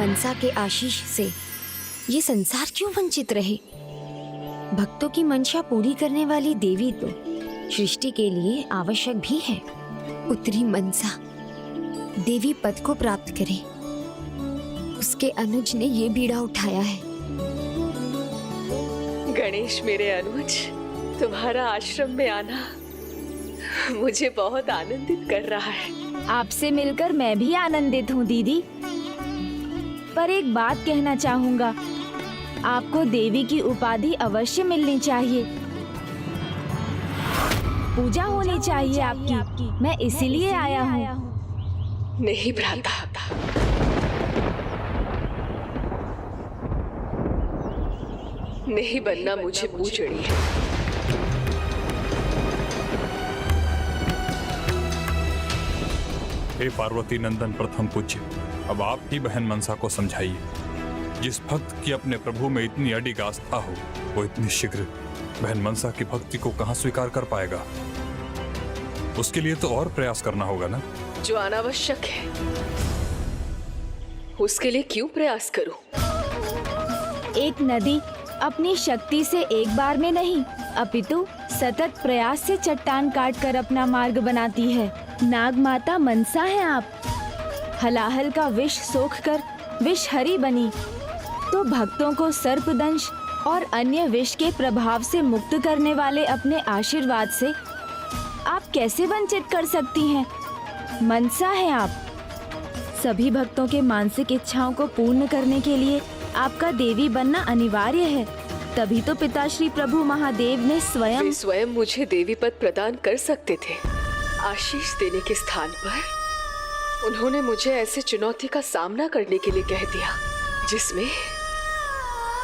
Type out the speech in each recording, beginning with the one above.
मनसा के आशीष से ये संसार क्यों वंचित रहे? भक्तों की मंशा पूरी करने वाली देवी तो सृष्टि के लिए आवश्यक भी है। पुत्री मनसा देवी पद को प्राप्त करे, उसके अनुज ने ये बीड़ा उठाया है। गणेश मेरे अनुज, तुम्हारा आश्रम में आना मुझे बहुत आनंदित कर रहा है। आपसे मिलकर मैं भी आनंदित हूँ दीदी। पर एक बात कहना चाहूँगा, आपको देवी की उपाधि अवश्य मिलनी चाहिए, पूजा होनी चाहिए आपकी। मैं इसीलिए आया हूँ। नहीं भ्राता, नहीं बनना मुझे पूजनी है। हे पार्वती नंदन प्रथम पूज्य, अब आप ही बहन मनसा को समझाइए। जिस भक्त की अपने प्रभु में इतनी अडिग आस्था हो, वो इतनी शीघ्र बहन मनसा की भक्ति को कहाँ स्वीकार कर पाएगा? उसके लिए तो और प्रयास करना होगा ना। जो अनावश्यक है उसके लिए क्यों प्रयास करूं? एक नदी अपनी शक्ति से एक बार में नहीं, अपितु सतत प्रयास से चट्टान काट कर अपना मार्ग बनाती है। नाग माता मनसा है आप। हलाहल का विष सोख कर विषहरी बनी, तो भक्तों को सर्पदंश और अन्य विष के प्रभाव से मुक्त करने वाले अपने आशीर्वाद से आप कैसे वंचित कर सकती हैं? मनसा है आप। सभी भक्तों के मानसिक इच्छाओं को पूर्ण करने के लिए आपका देवी बनना अनिवार्य है। तभी तो पिताश्री प्रभु महादेव ने स्वयं मुझे देवी पद प्रदान कर सकते थे। आशीष देने के स्थान पर उन्होंने मुझे ऐसे चुनौती का सामना करने के लिए कह दिया जिसमें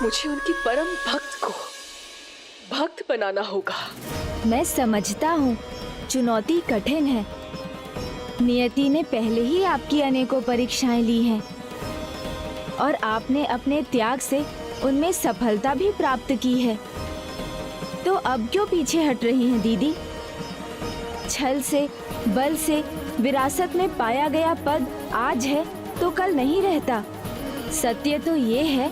मुझे उनकी परम भक्त को भक्त बनाना होगा। मैं समझता हूँ चुनौती कठिन है। नियति ने पहले ही आपकी अनेकों परीक्षाएं ली हैं और आपने अपने त्याग से उनमें सफलता भी प्राप्त की है। तो अब क्यों पीछे हट रही हैं दीदी? छल से, बल से विरासत में पाया गया पद आज है तो कल नहीं रहता। सत्य तो ये है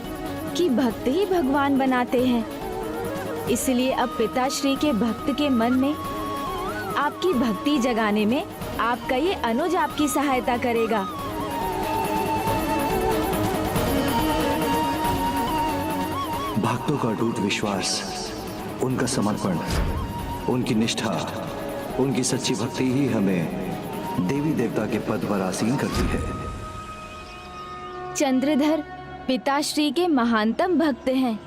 कि भक्त ही भगवान बनाते हैं। इसलिए अब पिताश्री के भक्त के मन में आपकी भक्ति जगाने में आपका ये अनुज आपकी सहायता करेगा। भक्तों का अटूट विश्वास, उनका समर्पण, उनकी निष्ठा, उनकी सच्ची भक्ति ही हमें देवी देवता के पद पर आसीन करती है। चंद्रधर पिताश्री के महानतम भक्त हैं।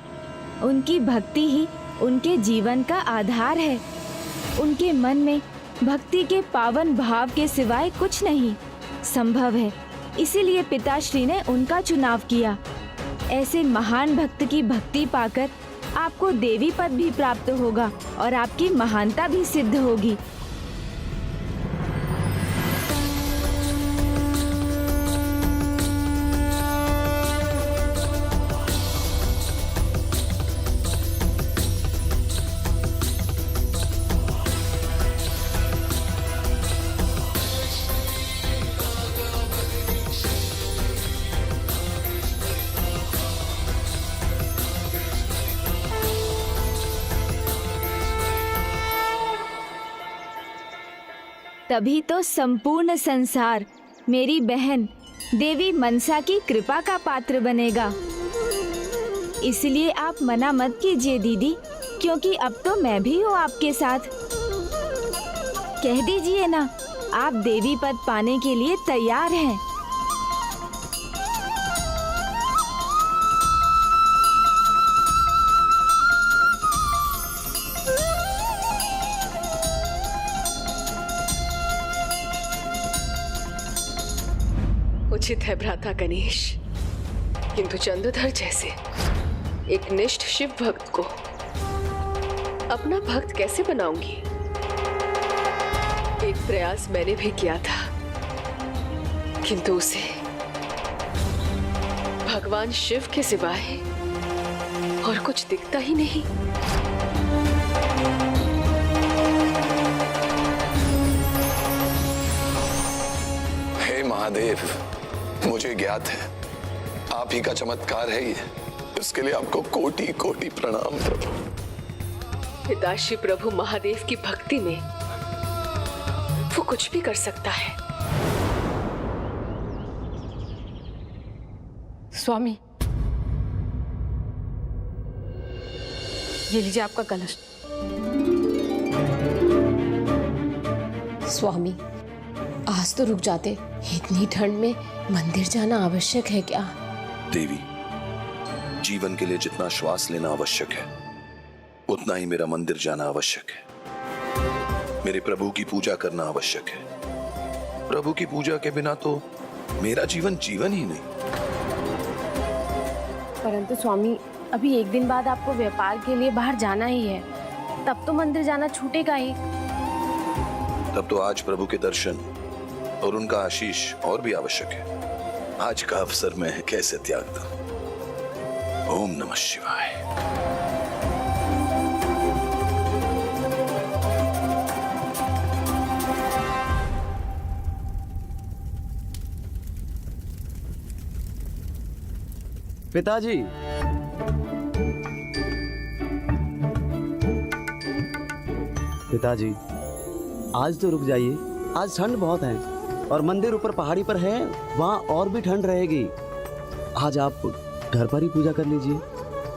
उनकी भक्ति ही उनके जीवन का आधार है। उनके मन में भक्ति के पावन भाव के सिवाय कुछ नहीं संभव है। इसीलिए पिताश्री ने उनका चुनाव किया। ऐसे महान भक्त की भक्ति पाकर आपको देवी पद भी प्राप्त होगा और आपकी महानता भी सिद्ध होगी। तभी तो संपूर्ण संसार मेरी बहन देवी मनसा की कृपा का पात्र बनेगा। इसलिए आप मना मत कीजिए दीदी, क्योंकि अब तो मैं भी हूँ आपके साथ। कह दीजिए ना, आप देवी पद पाने के लिए तैयार हैं। उचित है भ्राता गणेश, किंतु चंद्रधर जैसे एक निष्ठ शिव भक्त को अपना भक्त कैसे बनाऊंगी? एक प्रयास मैंने भी किया था, किंतु उसे भगवान शिव के सिवाय और कुछ दिखता ही नहीं। हे महादेव, मुझे ज्ञात है ही का चमत्कार है ये। इसके लिए आपको कोटि कोटि प्रणाम प्रभु। पिताश्री प्रभु महादेव की भक्ति में वो कुछ भी कर सकता है। स्वामी, ये लीजिए आपका कलश। स्वामी, आज तो रुक जाते। इतनी ठंड में मंदिर जाना आवश्यक है क्या? देवी, जीवन के लिए जितना श्वास लेना आवश्यक है उतना ही मेरा मंदिर जाना आवश्यक है। मेरे प्रभु की पूजा करना आवश्यक है। प्रभु की पूजा के बिना तो मेरा जीवन जीवन ही नहीं। परंतु स्वामी, अभी एक दिन बाद आपको व्यापार के लिए बाहर जाना ही है, तब तो मंदिर जाना छूटेगा ही। तब तो आज प्रभु के दर्शन और उनका आशीष और भी आवश्यक है। आज का अवसर मैं कैसे त्याग दूं? ओम नमः शिवाय। पिताजी, पिताजी, आज तो रुक जाइए। आज ठंड बहुत है और मंदिर ऊपर पहाड़ी पर है, वहाँ और भी ठंड रहेगी। आज आप घर पर ही पूजा कर लीजिए।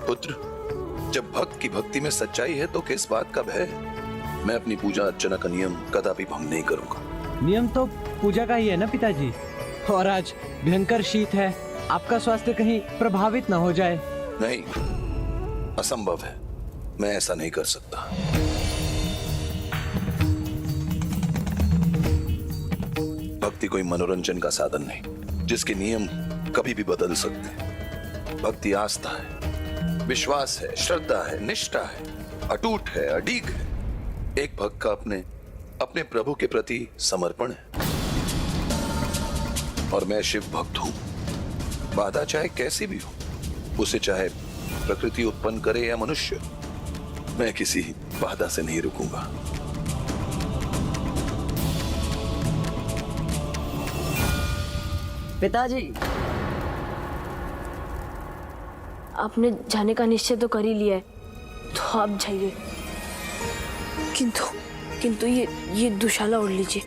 पुत्र, जब भक्त की भक्ति में सच्चाई है तो किस बात का भय? मैं अपनी पूजा अर्चना का नियम कदापि भंग नहीं करूंगा। नियम तो पूजा का ही है ना पिताजी। और आज भयंकर शीत है, आपका स्वास्थ्य कहीं प्रभावित न हो जाए। नहीं, असंभव है। मैं ऐसा नहीं कर सकता। भक्ति कोई मनोरंजन का साधन नहीं जिसके नियम कभी भी बदल सकते हैं। भक्ति आस्था है, विश्वास है, श्रद्धा है, निष्ठा है, अटूट है, अडीग है। एक भक्त का अपने प्रभु के प्रति समर्पण है। और मैं शिव भक्त हूं। बाधा चाहे कैसी भी हो, उसे चाहे प्रकृति उत्पन्न करे या मनुष्य, मैं किसी बाधा से नहीं रुकूंगा। पिताजी, आपने जाने का निश्चय तो कर ही लिया है, तो आप जाइए। किंतु ये दुशाला ओढ़ लीजिए,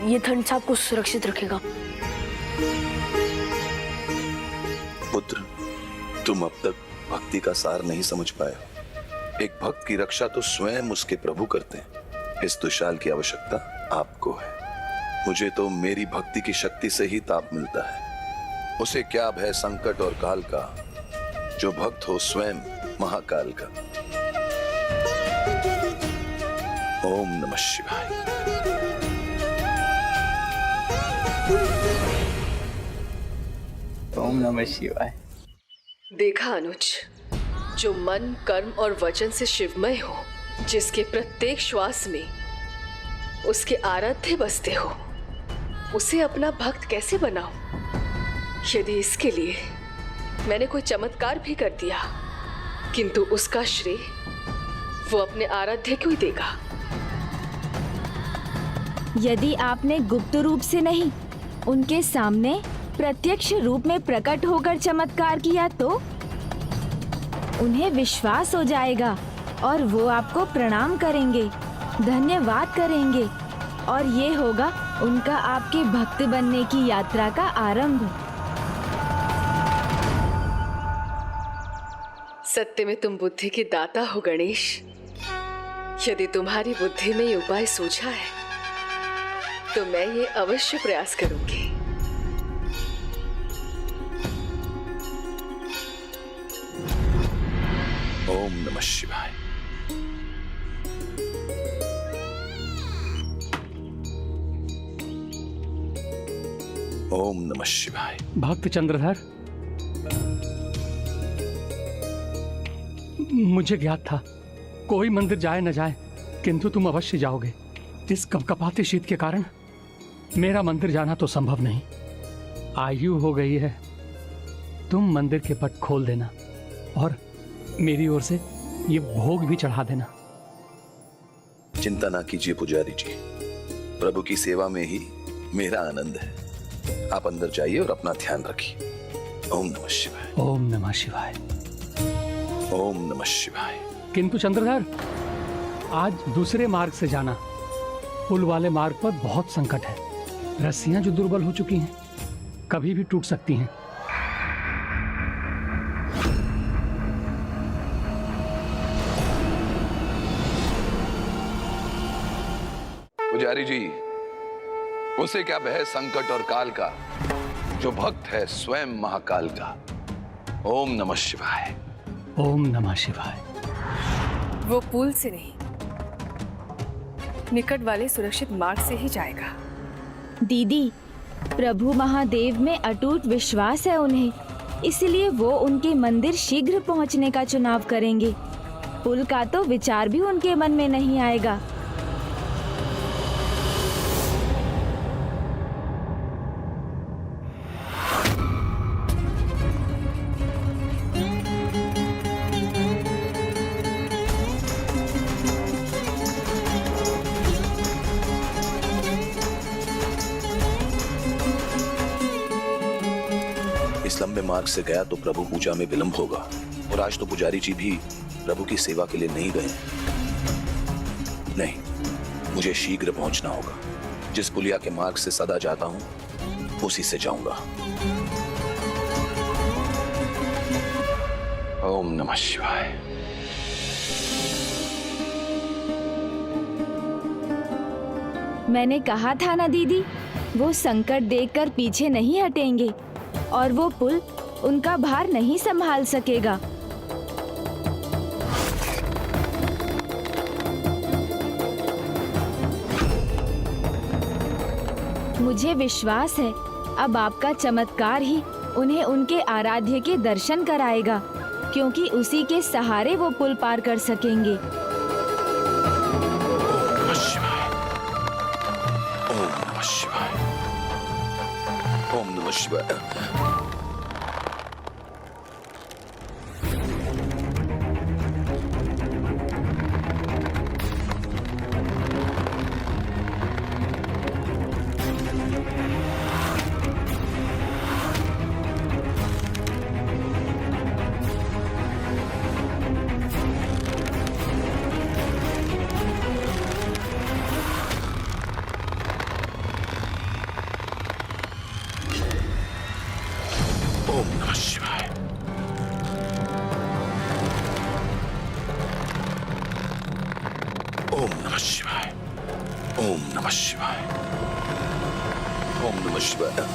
ये ठंड से आपको सुरक्षित रखेगा। पुत्र, तुम अब तक भक्ति का सार नहीं समझ पाए हो। एक भक्त की रक्षा तो स्वयं उसके प्रभु करते हैं। इस दुशाल की आवश्यकता आपको है। मुझे तो मेरी भक्ति की शक्ति से ही ताप मिलता है। उसे क्या भय संकट और काल का, जो भक्त हो स्वयं महाकाल का। ओम नमः शिवाय। ओम नमः शिवाय। देखा अनुज, जो मन, कर्म और वचन से शिवमय हो, जिसके प्रत्येक श्वास में उसके आराध्य बसते हो, उसे अपना भक्त कैसे बनाऊं? यदि इसके लिए मैंने कोई चमत्कार भी कर दिया, किंतु उसका श्रेय वो अपने आराध्य को ही देगा। यदि आपने गुप्त रूप से नहीं, उनके सामने प्रत्यक्ष रूप में प्रकट होकर चमत्कार किया तो उन्हें विश्वास हो जाएगा और वो आपको प्रणाम करेंगे, धन्यवाद करेंगे, और ये होगा उनका आपके भक्त बनने की यात्रा का आरंभ। सत्य में तुम बुद्धि के दाता हो गणेश। यदि तुम्हारी बुद्धि में ये उपाय सूझा है तो मैं ये अवश्य प्रयास करूंगी। ओम नमः शिवाय। ओम नमः शिवाय। भक्त चंद्रधर, मुझे ज्ञात था कोई मंदिर जाए न जाए, किंतु तुम अवश्य जाओगे। इस कपकपाते शीत के कारण मेरा मंदिर जाना तो संभव नहीं। आयु हो गई है, तुम मंदिर के पट खोल देना और मेरी ओर से ये भोग भी चढ़ा देना। चिंता ना कीजिए पुजारी जी, प्रभु की सेवा में ही मेरा आनंद है। आप अंदर जाइए और अपना ध्यान रखिए। ओम नमः शिवाय। ओम नमः शिवाय। ओम नमः शिवाय। किंतु चंद्रधर, आज दूसरे मार्ग से जाना। पुल वाले मार्ग पर बहुत संकट है। रस्सियां जो दुर्बल हो चुकी हैं, कभी भी टूट सकती हैं। पुजारी जी, उसे क्या भय संकट और काल का, जो भक्त है स्वयं महाकाल का। ओम नमः शिवाय। ओम नमः शिवाय। वो पुल से नहीं, निकट वाले सुरक्षित मार्ग से ही जाएगा। दीदी, प्रभु महादेव में अटूट विश्वास है उन्हें, इसलिए वो उनके मंदिर शीघ्र पहुंचने का चुनाव करेंगे। पुल का तो विचार भी उनके मन में नहीं आएगा। इस लंबे मार्ग से गया तो प्रभु पूजा में विलंब होगा, और आज तो पुजारी जी भी प्रभु की सेवा के लिए नहीं गए। नहीं, मुझे शीघ्र पहुंचना होगा। जिस पुलिया के मार्ग से सदा जाता हूं, उसी से जाऊंगा। ओम नमः शिवाय। मैंने कहा था ना दीदी, वो संकट देखकर पीछे नहीं हटेंगे और वो पुल उनका भार नहीं संभाल सकेगा। मुझे विश्वास है अब आपका चमत्कार ही उन्हें उनके आराध्य के दर्शन कराएगा, क्योंकि उसी के सहारे वो पुल पार कर सकेंगे। ओम नमः शिवाय। ओम नमः शिवाय। ओम नमः शिवाय। ओम नमः शिवाय। ओम नमः शिवाय। ओम नमः शिवाय।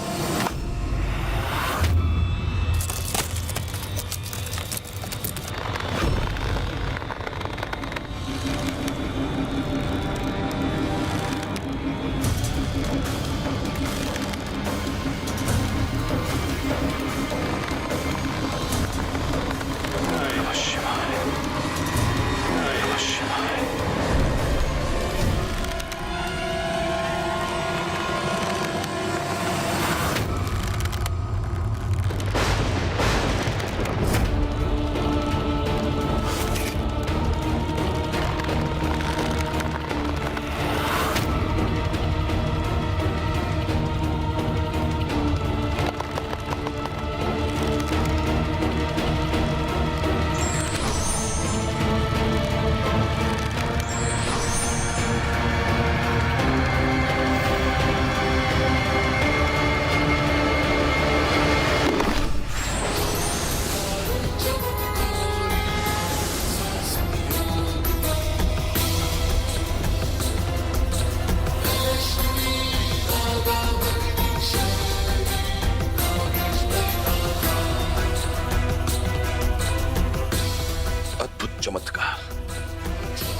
चमत्कार,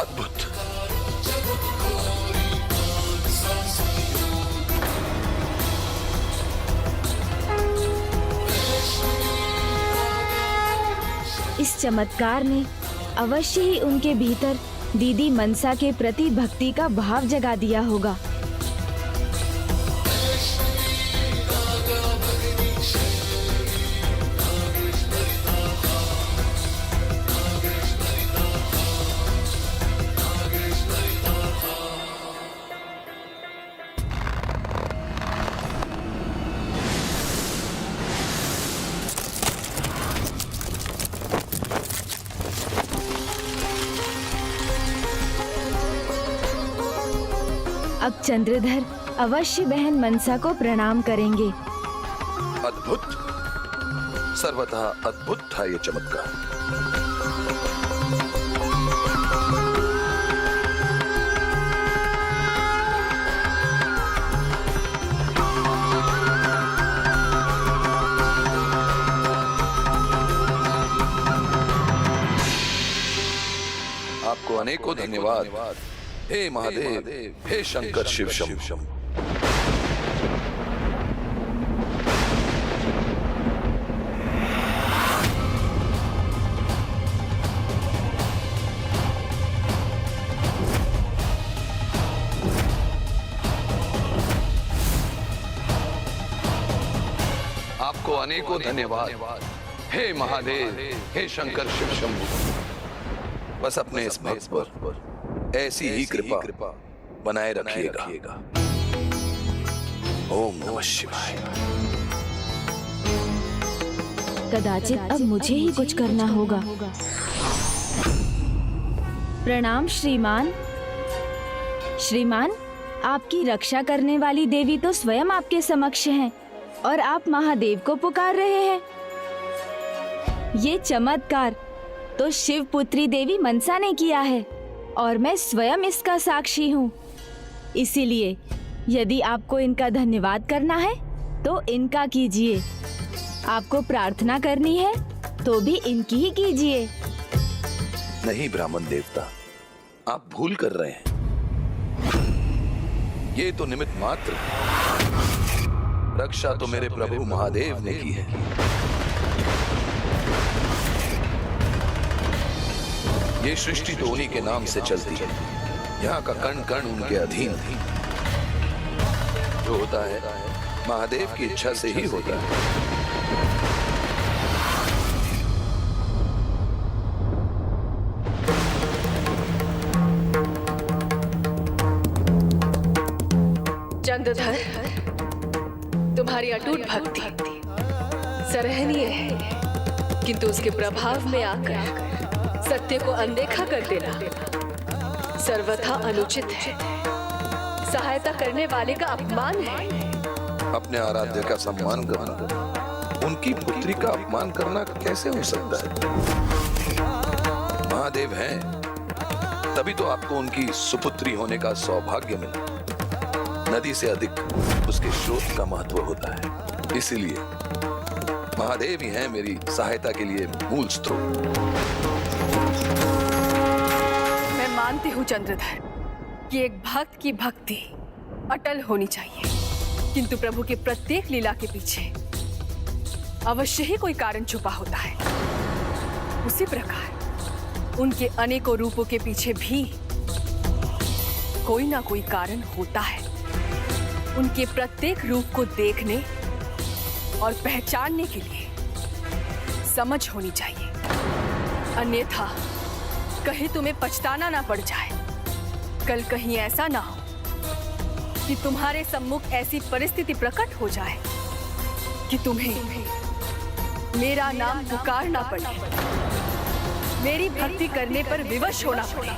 अद्भुत। इस चमत्कार ने अवश्य ही उनके भीतर दीदी मनसा के प्रति भक्ति का भाव जगा दिया होगा। अब चंद्रधर अवश्य बहन मनसा को प्रणाम करेंगे। अद्भुत, सर्वथा अद्भुत था ये चमत्कार। आपको अनेकों धन्यवाद हे महादेव, हे शंकर शिव शंभु। आपको अनेकों धन्यवाद हे महादेव, हे शंकर शिव शंभु। बस अपने इस भक्त पर ऐसी ही कृपा बनाए रखिएगा। ओम नमः शिवाय। कदाचित अब मुझे ही कुछ करना होगा। प्रणाम श्रीमान। श्रीमान, आपकी रक्षा करने वाली देवी तो स्वयं आपके समक्ष हैं और आप महादेव को पुकार रहे हैं। ये चमत्कार तो शिव पुत्री देवी मनसा ने किया है और मैं स्वयं इसका साक्षी हूँ। इसीलिए यदि आपको इनका धन्यवाद करना है तो इनका कीजिए। आपको प्रार्थना करनी है तो भी इनकी ही कीजिए। नहीं ब्राह्मण देवता, आप भूल कर रहे हैं। ये तो निमित्त मात्र है। रक्षा तो मेरे प्रभु महादेव ने की है। ये सृष्टि तो उन्हीं के नाम से चलती है। यहाँ का कण कण उनके अधीन है। जो होता है महादेव की इच्छा से ही होता है। चंद्रधर, तुम्हारी अटूट भक्ति सराहनीय है, किंतु उसके प्रभाव में आकर सत्य को अनदेखा कर देना सर्वथा अनुचित है। सहायता करने वाले का अपमान है। अपने आराध्य का सम्मान करना, उनकी पुत्री का अपमान करना कैसे हो सकता है? महादेव हैं, तभी तो आपको उनकी सुपुत्री होने का सौभाग्य मिला। नदी से अधिक उसके स्रोत का महत्व होता है। इसीलिए महादेव ही हैं मेरी सहायता के लिए मूल स्रोत। मैं मानती हूँ चंद्रधर कि एक भक्त की भक्ति अटल होनी चाहिए, किंतु प्रभु के प्रत्येक लीला के पीछे अवश्य ही कोई कारण छुपा होता है। उसी प्रकार उनके अनेकों रूपों के पीछे भी कोई ना कोई कारण होता है। उनके प्रत्येक रूप को देखने और पहचानने के लिए समझ होनी चाहिए, अन्यथा कहीं तुम्हें पछताना ना पड़ जाए। कल कहीं ऐसा ना हो कि तुम्हारे सम्मुख ऐसी परिस्थिति प्रकट हो जाए कि तुम्हें मेरा नाम पुकारना पड़े, मेरी भक्ति करने पर विवश होना पड़े।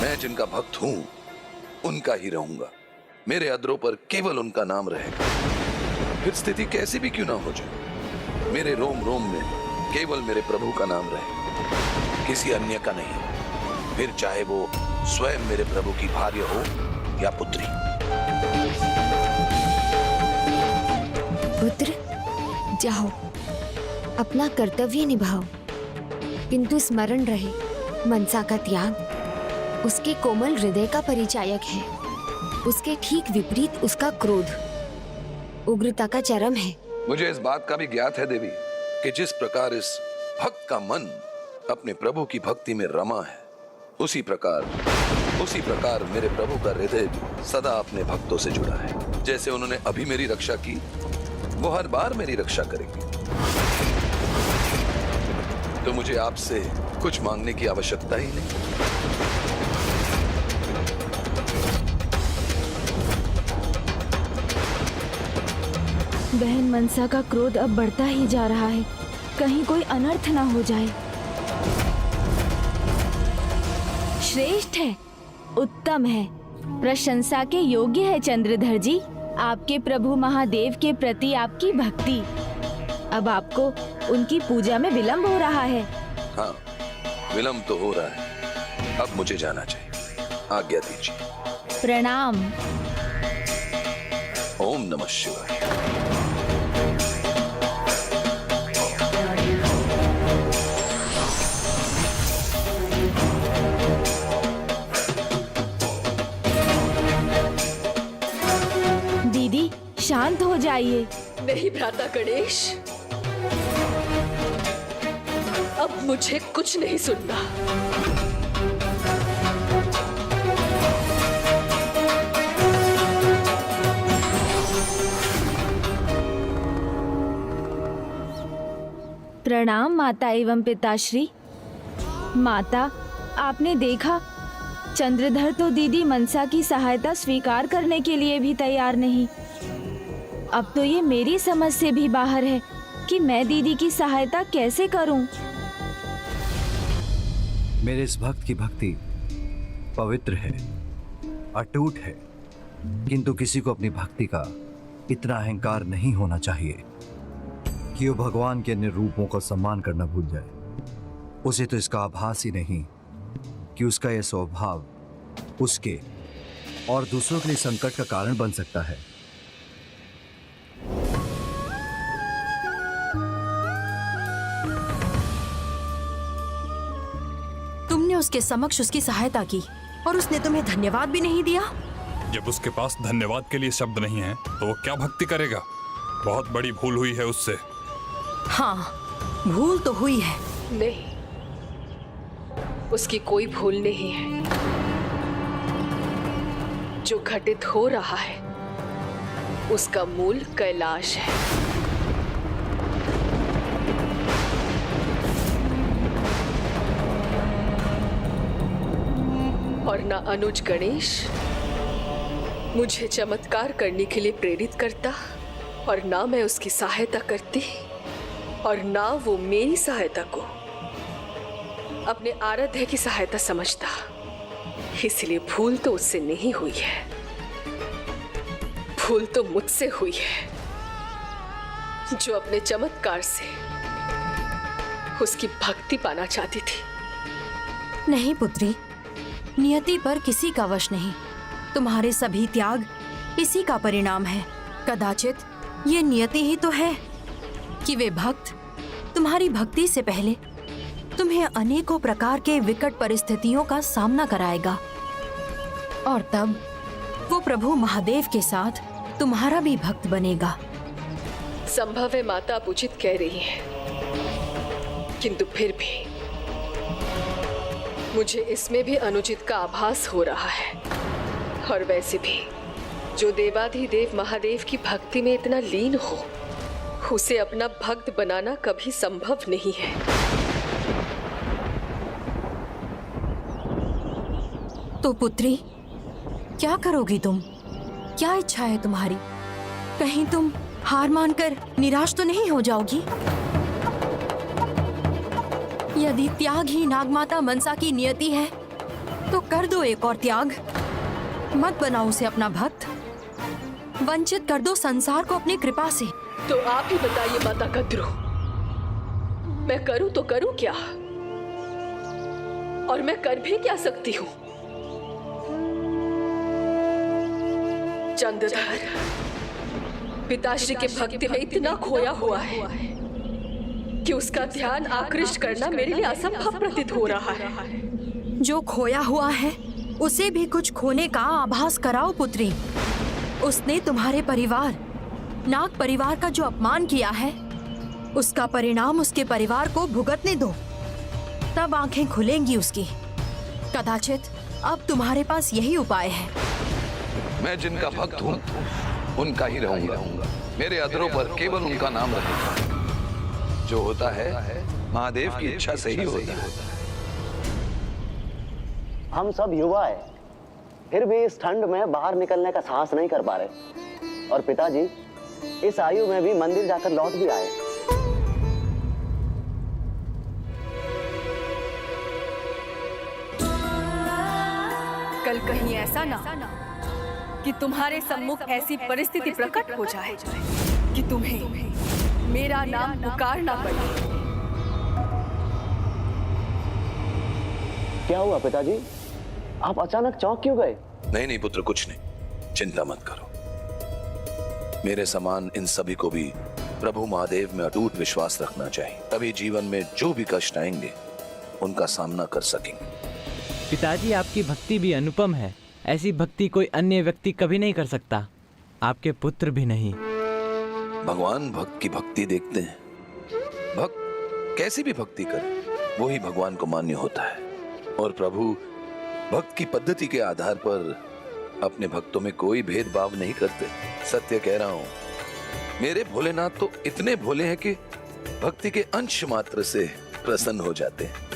मैं जिनका भक्त हूं उनका ही रहूंगा। मेरे अधरों पर केवल उनका नाम रहेगा। फिर स्थिति कैसी भी क्यों ना हो जाए, मेरे रोम रोम में केवल मेरे प्रभु का नाम रहे, किसी अन्य का नहीं। फिर चाहे वो स्वयं मेरे प्रभु की भार्य हो या पुत्री। पुत्र, जाओ, अपना कर्तव्य निभाओ, किंतु स्मरण रहे मनसा का त्याग उसके कोमल हृदय का परिचायक है। उसके ठीक विपरीत उसका क्रोध उग्रता का चरम है। मुझे इस बात का भी ज्ञात है देवी कि जिस प्रकार इस भक्त का मन अपने प्रभु की भक्ति में रमा है, उसी प्रकार मेरे प्रभु का हृदय भी सदा अपने भक्तों से जुड़ा है। जैसे उन्होंने अभी मेरी रक्षा की, वो हर बार मेरी रक्षा करेंगे। तो मुझे आपसे कुछ मांगने की आवश्यकता ही नहीं। बहन मनसा का क्रोध अब बढ़ता ही जा रहा है, कहीं कोई अनर्थ ना हो जाए। श्रेष्ठ है, उत्तम है, प्रशंसा के योग्य है चंद्रधर जी। आपके प्रभु महादेव के प्रति आपकी भक्ति। अब आपको उनकी पूजा में विलंब हो रहा है। हाँ, विलंब तो हो रहा है। अब मुझे जाना चाहिए, आज्ञा दीजिए। प्रणाम। ओम नमः शिवाय। दीदी शांत हो जाइए। नहीं भ्राता गणेश, अब मुझे कुछ नहीं सुनना। प्रणाम माता एवं पिताश्री। माता, आपने देखा, चंद्रधर तो दीदी मनसा की सहायता स्वीकार करने के लिए भी तैयार नहीं। अब तो ये मेरी समझ से भी बाहर है कि मैं दीदी की सहायता कैसे करूं। मेरे इस भक्त की भक्ति पवित्र है, अटूट है, किंतु किसी को अपनी भक्ति का इतना अहंकार नहीं होना चाहिए कि वो भगवान के अन्य रूपों का सम्मान करना भूल जाए। उसे तो इसका आभास ही नहीं कि उसका यह स्वभाव उसके और दूसरों के लिए संकट का कारण बन सकता है। तुमने उसके समक्ष उसकी सहायता की और उसने तुम्हें धन्यवाद भी नहीं दिया। जब उसके पास धन्यवाद के लिए शब्द नहीं है तो वो क्या भक्ति करेगा? बहुत बड़ी भूल हुई है उससे। हाँ, भूल तो हुई है। नहीं, उसकी कोई भूल नहीं है। जो घटित हो रहा है उसका मूल कैलाश है। और ना अनुज गणेश मुझे चमत्कार करने के लिए प्रेरित करता, और ना मैं उसकी सहायता करती, और ना वो मेरी सहायता को अपने आराध्य की सहायता समझता। इसलिए भूल तो उससे नहीं हुई है, भूल तो मुझसे हुई है, जो अपने चमत्कार से उसकी भक्ति पाना चाहती थी। नहीं पुत्री, नियति पर किसी का वश नहीं। तुम्हारे सभी त्याग इसी का परिणाम है। कदाचित ये नियति ही तो है कि वे भक्त तुम्हारी भक्ति से पहले तुम्हें अनेकों प्रकार के विकट परिस्थितियों का सामना कराएगा, और तब वो प्रभु महादेव के साथ तुम्हारा भी भक्त बनेगा। संभव है माता आप उचित कह रही हैं, किंतु फिर भी मुझे इसमें भी अनुचित का आभास हो रहा है। और वैसे भी जो देवाधिदेव महादेव की भक्ति में इतना लीन हो, उसे अपना भक्त बनाना कभी संभव नहीं है। तो पुत्री, क्या करोगी तुम? क्या इच्छा है तुम्हारी? कहीं तुम हार मानकर निराश तो नहीं हो जाओगी? यदि त्याग ही नागमाता मनसा की नियति है तो कर दो एक और त्याग। मत बनाओ उसे अपना भक्त, वंचित कर दो संसार को अपनी कृपा से। तो आप ही बताइए माता कद्रू, मैं करूं तो करूं क्या, और मैं कर भी क्या सकती हूं? चंद्रधर पिताश्री के भक्ति में इतना खोया हुआ है कि उसका ध्यान आकृष्ट करना मेरे लिए असंभव प्रतीत हो रहा है। जो खोया हुआ है उसे भी कुछ खोने का आभास कराओ पुत्री। उसने तुम्हारे परिवार, नाग परिवार का जो अपमान किया है, उसका परिणाम उसके परिवार को भुगतने दो, तब आंखें खुलेंगी उसकी। कदाचित अब तुम्हारे पास यही उपाय है। मैं जिनका भक्त हूँ उनका ही रहूंगा। मेरे अधरों पर केवल उनका नाम रहेगा। जो होता है महादेव की इच्छा से ही होता है। हम सब युवा है, फिर भी इस ठंड में बाहर निकलने का साहस नहीं कर पा रहे। और पिताजी इस आयु में भी मंदिर जाकर लौट भी आए। कल कहीं ऐसा ना कि तुम्हारे सम्मुख ऐसी परिस्थिति प्रकट हो जाए कि तुम्हें मेरा नाम पुकारना पड़े। क्या हुआ पिताजी, आप अचानक चौंक क्यों गए? नहीं पुत्र, कुछ नहीं, चिंता मत करो। मेरे समान इन सभी को भी प्रभु महादेव में अटूट विश्वास रखना चाहिए, तभी जीवन में जो भी कष्ट आएंगे उनका सामना कर सकेंगे। पिताजी, आपकी भक्ति भी अनुपम है। ऐसी भक्ति कोई अन्य व्यक्ति कभी नहीं कर सकता, आपके पुत्र भी नहीं। भगवान भक्त की भक्ति देखते हैं। भक्त कैसी भी भक्ति करे वो ही भगवान को मान्य होता है, और प्रभु भक्त की पद्धति के आधार पर अपने भक्तों में कोई भेदभाव नहीं करते। सत्य कह रहा हूं, मेरे भोलेनाथ तो इतने भोले हैं कि भक्ति के अंश मात्र से प्रसन्न हो जाते हैं।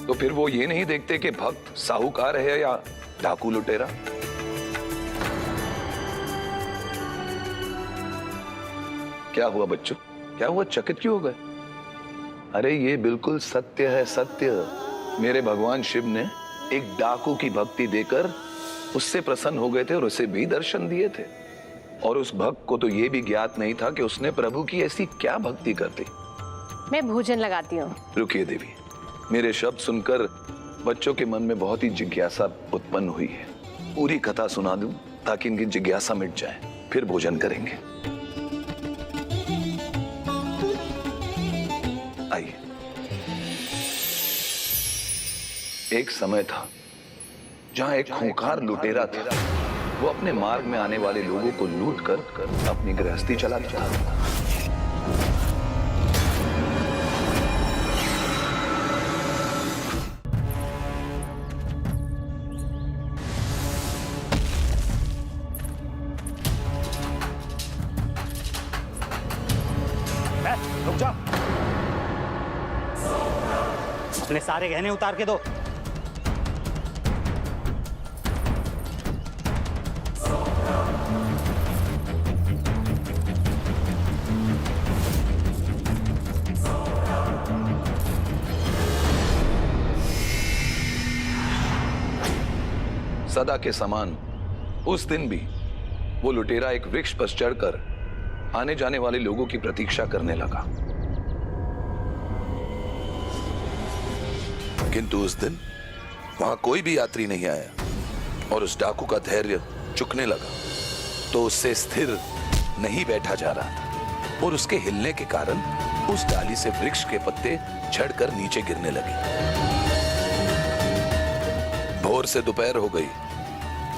तो फिर वो ये नहीं देखते कि भक्त साहूकार है या डाकू लुटेरा। क्या हुआ बच्चों, क्या हुआ, चकित क्यों हो गए? अरे ये बिल्कुल सत्य है, सत्य। मेरे भगवान शिव ने एक डाकू की भक्ति देकर उससे प्रसन्न हो गए थे और उसे भी दर्शन दिए थे, और उस भक्त को तो ये भी ज्ञात नहीं था कि उसने प्रभु की ऐसी क्या भक्ति कर दी। मैं भोजन लगाती हूँ। रुकिए देवी, मेरे शब्द सुनकर बच्चों के मन में बहुत ही जिज्ञासा उत्पन्न हुई है। पूरी कथा सुना दूं ताकि इनकी जिज्ञासा मिट जाए, फिर भोजन करेंगे। आइए। एक समय था जहां एक खूंखार लुटेरा था। वो अपने मार्ग में आने वाले लोगों को लूट कर अपनी गृहस्थी चला गया था। रुक जा, अपने सारे गहने उतार के दो। सदा के समान उस दिन भी वो लुटेरा एक वृक्ष पर चढ़कर आने जाने वाले लोगों की प्रतीक्षा करने लगा। किंतु उस दिन वहां कोई भी यात्री नहीं आया और उस डाकू का धैर्य चुकने लगा। तो उससे स्थिर नहीं बैठा जा रहा था और उसके हिलने के कारण उस डाली से वृक्ष के पत्ते झड़कर नीचे गिरने लगे। भोर से दोपहर हो गई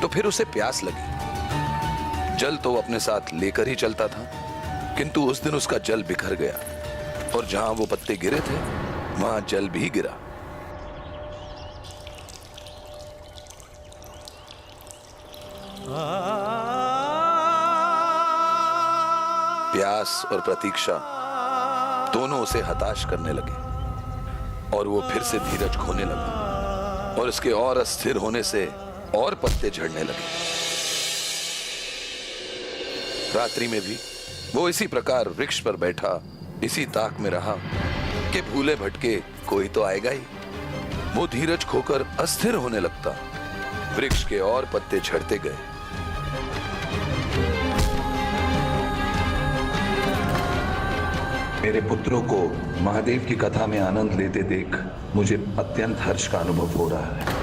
तो फिर उसे प्यास लगी। जल तो अपने साथ लेकर ही चलता था, किंतु उस दिन उसका जल बिखर गया और जहां वो पत्ते गिरे थे वहां जल भी गिरा। प्यास और प्रतीक्षा दोनों उसे हताश करने लगे और वो फिर से धीरज खोने लगा और इसके और अस्थिर होने से और पत्ते झड़ने लगे। रात्रि में भी वो इसी प्रकार वृक्ष पर बैठा इसी ताक में रहा कि भूले भटके कोई तो आएगा ही। वो धीरज खोकर अस्थिर होने लगता, वृक्ष के और पत्ते झड़ते गए। मेरे पुत्रों को महादेव की कथा में आनंद लेते देख मुझे अत्यंत हर्ष का अनुभव हो रहा है।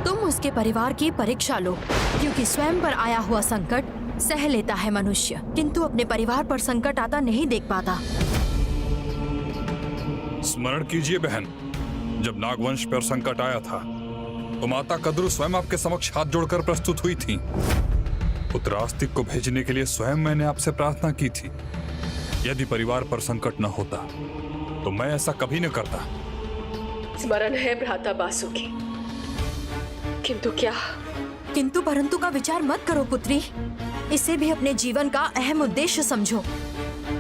तुम उसके परिवार की परीक्षा लो, क्योंकि स्वयं पर आया हुआ संकट सह लेता है मनुष्य, किंतु अपने परिवार पर संकट आता नहीं देख पाता। स्मरण कीजिए बहन, जब नागवंश पर संकट आया था तो माता कद्रू स्वयं आपके समक्ष हाथ जोड़कर प्रस्तुत हुई थी। पुत्र आस्तिक को भेजने के लिए स्वयं मैंने आपसे प्रार्थना की थी। यदि परिवार पर संकट न होता तो मैं ऐसा कभी न करता। स्मरण है भ्राता बासुकी, किंतु क्या? किंतु परंतु का विचार मत करो पुत्री, इसे भी अपने जीवन का अहम उद्देश्य समझो।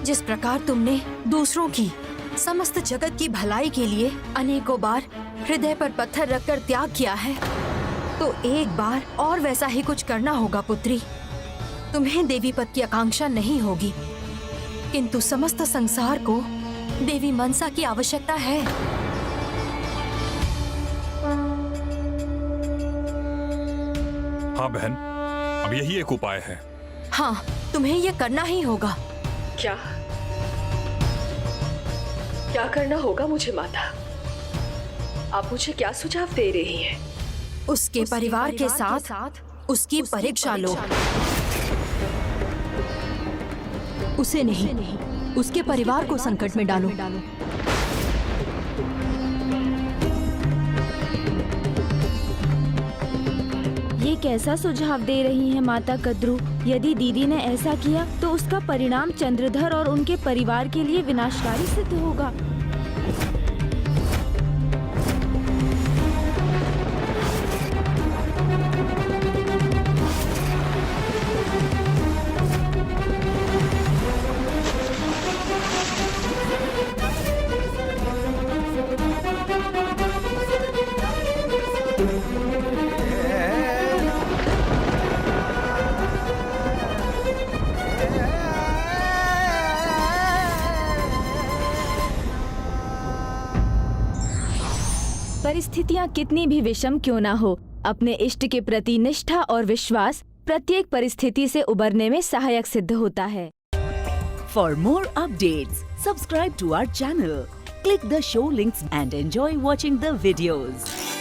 जिस प्रकार तुमने दूसरों की, समस्त जगत की भलाई के लिए अनेकों बार हृदय पर पत्थर रखकर त्याग किया है, तो एक बार और वैसा ही कुछ करना होगा पुत्री। तुम्हें देवी पद की आकांक्षा नहीं होगी, किंतु समस्त संसार को देवी मनसा की आवश्यकता है। हाँ बहन, अब यही एक उपाय है। हाँ, तुम्हें ये करना ही होगा। क्या क्या करना होगा मुझे माता? आप मुझे क्या सुझाव दे रही हैं? उसके परिवार के साथ उसकी परीक्षा लो। उसे नहीं, उसके परिवार को संकट में डालो। ये कैसा सुझाव दे रही हैं माता कद्रू? यदि दीदी ने ऐसा किया तो उसका परिणाम चंद्रधर और उनके परिवार के लिए विनाशकारी सिद्ध होगा। परिस्थितियां कितनी भी विषम क्यों ना हो, अपने इष्ट के प्रति निष्ठा और विश्वास प्रत्येक परिस्थिति से उबरने में सहायक सिद्ध होता है। For more updates, subscribe to our channel, click the show links and enjoy watching the videos.